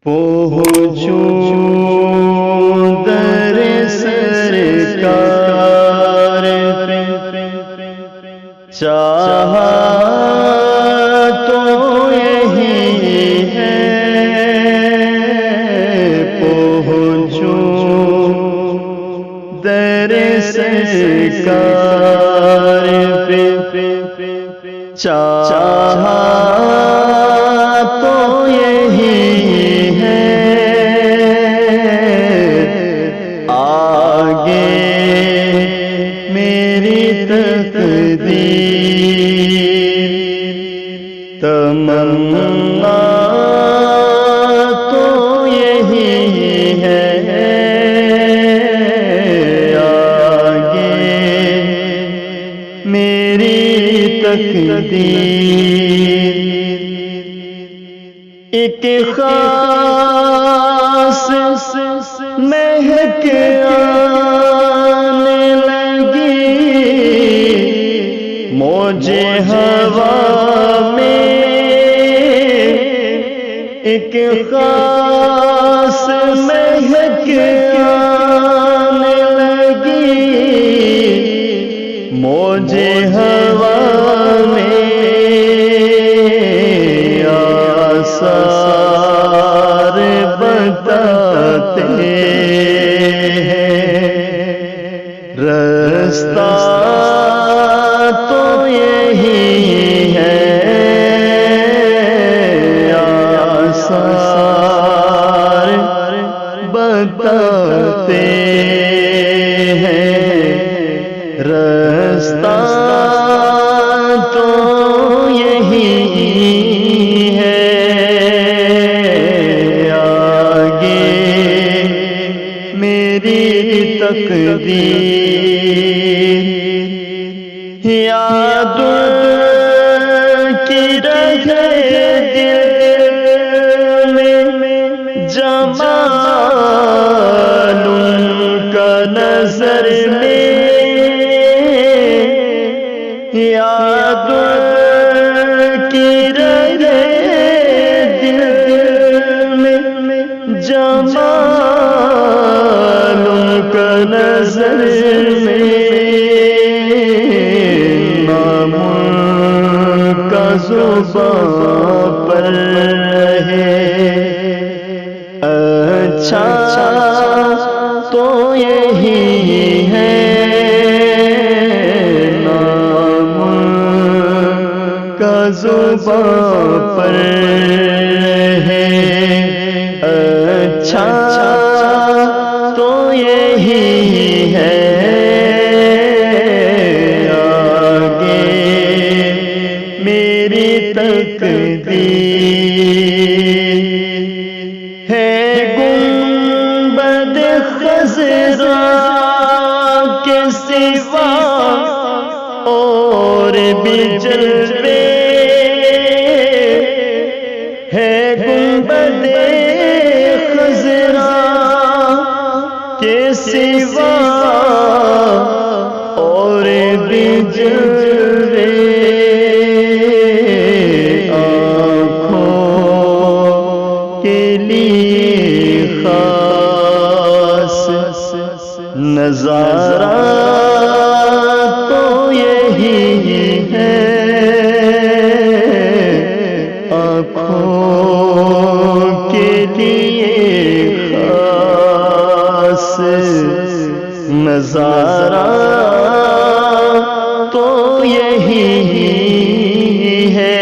پہنچوں در سرکار چاہا تو یہی ہے، پہنچوں در سرکار چاہا تو یہی ہے، آگے میری تقدیر تمنا تو یہی ہے، آگے میری تقدیر ایک خاص مہک آنے لگی، موجے ہوا میں ایک خاص مہک آنے لگی، موجے ہوا میں آثار بتاتے ہیں، رستہ تو یہی ہے، آثار بتاتے ہیں، رستہ تو یہی ہے، آگے میری تقدیر یاد کی رہے دل میں جمال ان کا نظر میں، یاد کی رہے دل میں جمال ان کا نظر میں، نام کا زبان پر رہے، اچھا تو یہی ہے، نام کا زبان پر رہے، اچھا تو یہی ہے، آگے میری تقدیر ہے، گنبد خضرا کے سوا اور بھی جلوے ہے، گنبد خضرا کے سوا اور بھی جلوے، آنکھوں کے لیے خاص نظارہ تو یہی ہے، آنکھوں کے لیے خاص نظارہ تو یہی ہے،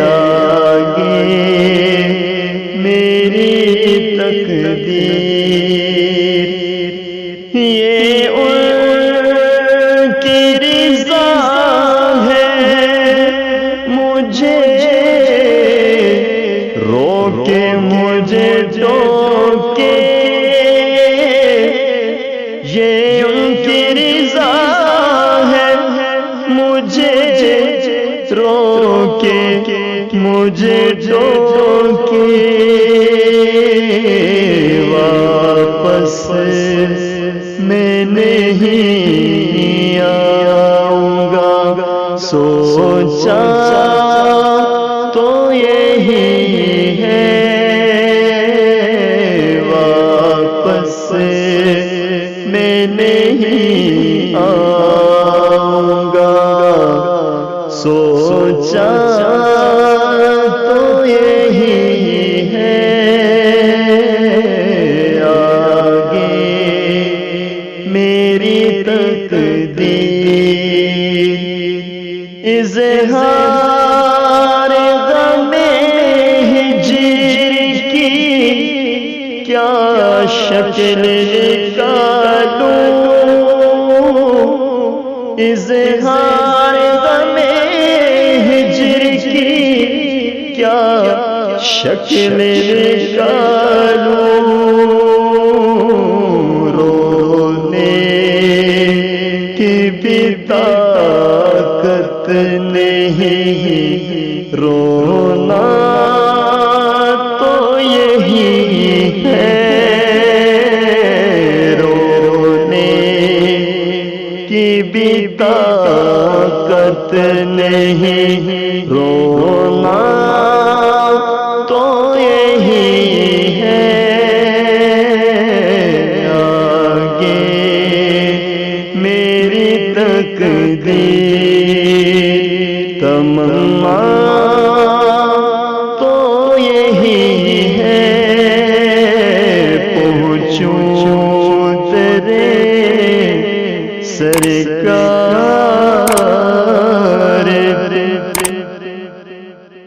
آگے میری تقدیر یہ ان کی رضا ہے، مجھے روکے مجھے ٹوکے، یہ ان کی رضا ہے، مجھے روکے مجھے ٹوکے، واپس میں نہیں آؤں گا، سوچا تو یہی ہے، شکل نکالوں اظہار غم ہجر کی کیا شکل نکالوں رونے کی بھی طاقت نہیں رونا تو یہی ہے رونے کی بھی طاقت نہیں رونا تو یہی ہے آگے میری تقدیر تمام